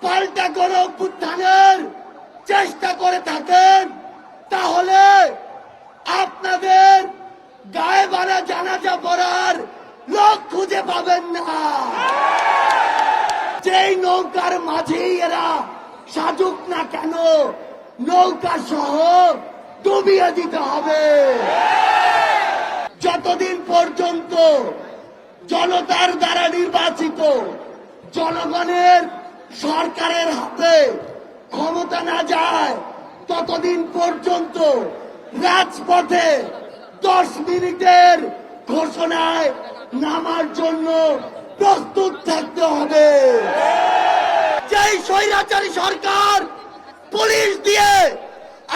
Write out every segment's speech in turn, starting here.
পাল্টা গণ অভ্যুত্থানের চেষ্টা করে থাকেন, তাহলে আপনাদের গায়ে বানা জানাজা পড়ার লোক খুঁজে পাবেন না। যেই নৌকার মাঝেই এরা সাজুক না কেন, নৌকা সহ ডুবিয়ে দিতে হবে। যতদিন পর্যন্ত জনতার দ্বারা নির্বাচিত জনগণের সরকারের হাতে ক্ষমতা না যায়, ততদিন পর্যন্ত রাজপথে 10 মিনিটের ঘোষণায় নামার জন্য প্রস্তুত থাকতে হবে। যেই স্বৈরাচারী সরকার পুলিশ দিয়ে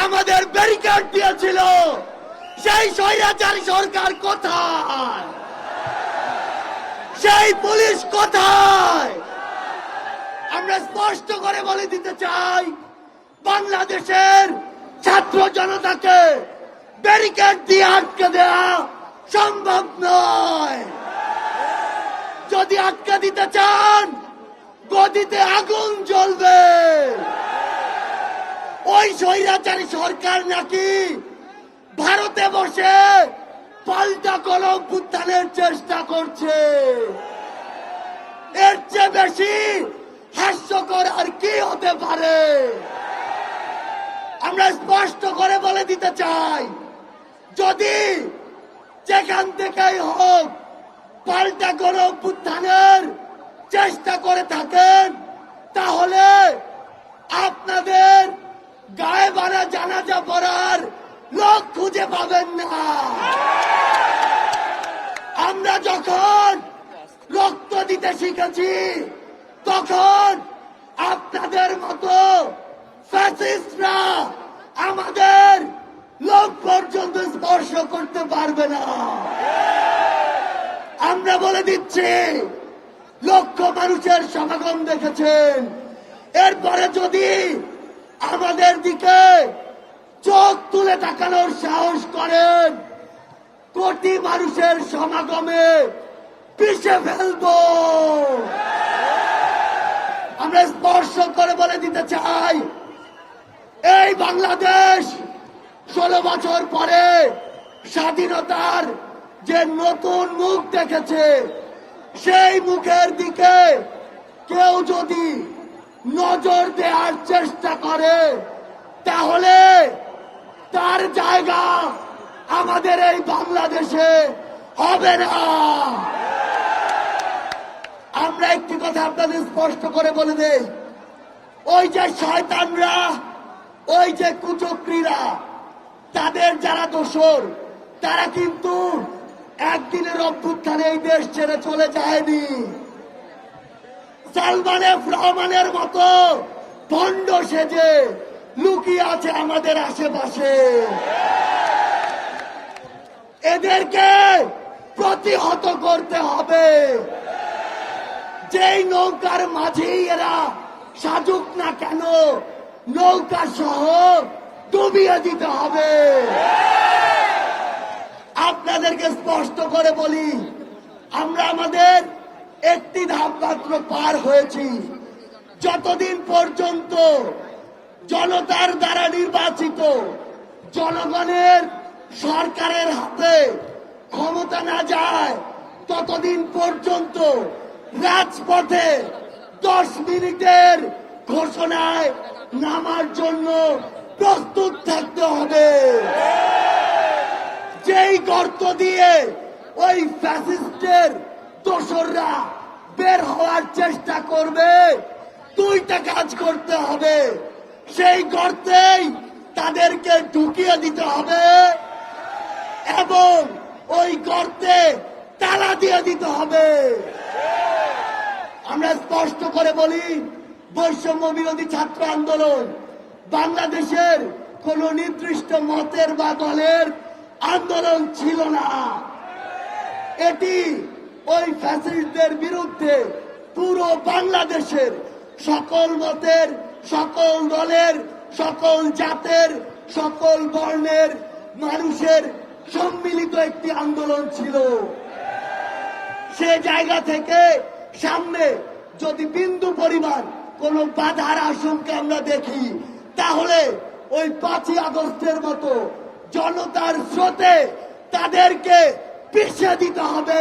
আমাদের ব্যারিকেড দিয়েছিল, সেই স্বৈরাচারী সরকার কোথায়? সেই পুলিশ কোথায়? আমরা স্পষ্ট করে বলে দিতে চাই, বাংলাদেশের ছাত্র জনতাকে ব্যারিকেড দিয়ে আটকে দেওয়া সম্ভব নয়। যদি আটকে দিতে চান, গদিতে আগুন জ্বলবে। ওই স্বৈরাচারী সরকার নাকি ভারতে বসে পাল্টা গণ অভ্যুত্থানের চেষ্টা করছে। এর চেয়ে বেশি হাস্যকর আর কি হতে পারে? আমরা স্পষ্ট করে বলে দিতে চাই, যদি যেখান থেকেই হোক পাল্টা গণ অভ্যুত্থানের চেষ্টা করে থাকেন, তাহলে আপনাদের গায়ে বানা জানাজা পড়ার লোক খুঁজে পাবেন না। আমরা যখন রক্ত দিতে শিখেছি, তখন আপনাদের মতো ফ্যাসিস্টরা আমাদের লোক পর্যন্ত স্পর্শ করতে পারবে না। আমরা বলে দিচ্ছি, লক্ষ মানুষের সমাগম দেখেছেন, এরপরে যদি আমাদের দিকে চোখ তুলে তাকানোর সাহস করেন, কোটি মানুষের সমাগমে পিষে ফেলব। আমরা স্পর্শ করে বলে দিতে চাই, এই বাংলাদেশ 16 বছর পরে স্বাধীনতার যে নতুন মুখ দেখেছে, সেই মুখের দিকে কেউ যদি নজর দেওয়ার চেষ্টা করে, তাহলে তার জায়গা আমাদের এই বাংলাদেশে হবে না। আমরা একটি কথা আপনাদের স্পষ্ট করে বলে দেই, ওই যে শয়তানরা, ওই যে কুচক্রীরা, তাদের যারা দোসর, তারা কিন্তু একদিনের অভ্যুত্থানে এই দেশ ছেড়ে চলে যায়নি। সালমান এফ রহমানের মতো ভণ্ড সেজে লুকিয়ে আছে আমাদের আশেপাশে। এদেরকে প্রতিহত করতে হবে। যেই নৌকার মাঝেই এরা সাজুক না কেন, নৌকা সহ ডুবিয়ে দিতে হবে। আপনাদেরকে স্পষ্ট করে বলি, আমরা আমাদের একটি ধাপ মাত্র পার হয়েছি। যতদিন পর্যন্ত জনতার দ্বারা নির্বাচিত জনগণের সরকারের হাতে ক্ষমতা না যায়, ততদিন পর্যন্ত রাজপথে 10 মিনিটের ঘোষণায় নামার জন্য প্রস্তুত থাকতে হবে। যেই গর্ত দিয়ে ওই ফ্যাসিস্টের দোসররা বের হওয়ার চেষ্টা করবে, 2টা কাজ করতে হবে। সেই গর্তেই তাদেরকে ঢুকিয়ে দিতে হবে এবং ওই গর্তে তালা দিয়ে দিতে হবে। আমরা স্পষ্ট করে বলি, বৈষম্য বিরোধী ছাত্র আন্দোলন বাংলাদেশের কোন নির্দিষ্ট মতের বা দলের আন্দোলন ছিল না। এটি ওই ফ্যাসিস্টদের বিরুদ্ধে পুরো বাংলাদেশের সকল মতের, সকল দলের, সকল জাতের, সকল বর্ণের মানুষের সম্মিলিত একটি আন্দোলন ছিল। সে জায়গা থেকে সামনে যদি বিন্দু পরিমাণ কোনো বাধার আশঙ্কা আমরা দেখি, তাহলে ওই 5ই আগস্টের মতো জনতার স্রোতে তাদেরকে পিছিয়ে দিতে হবে।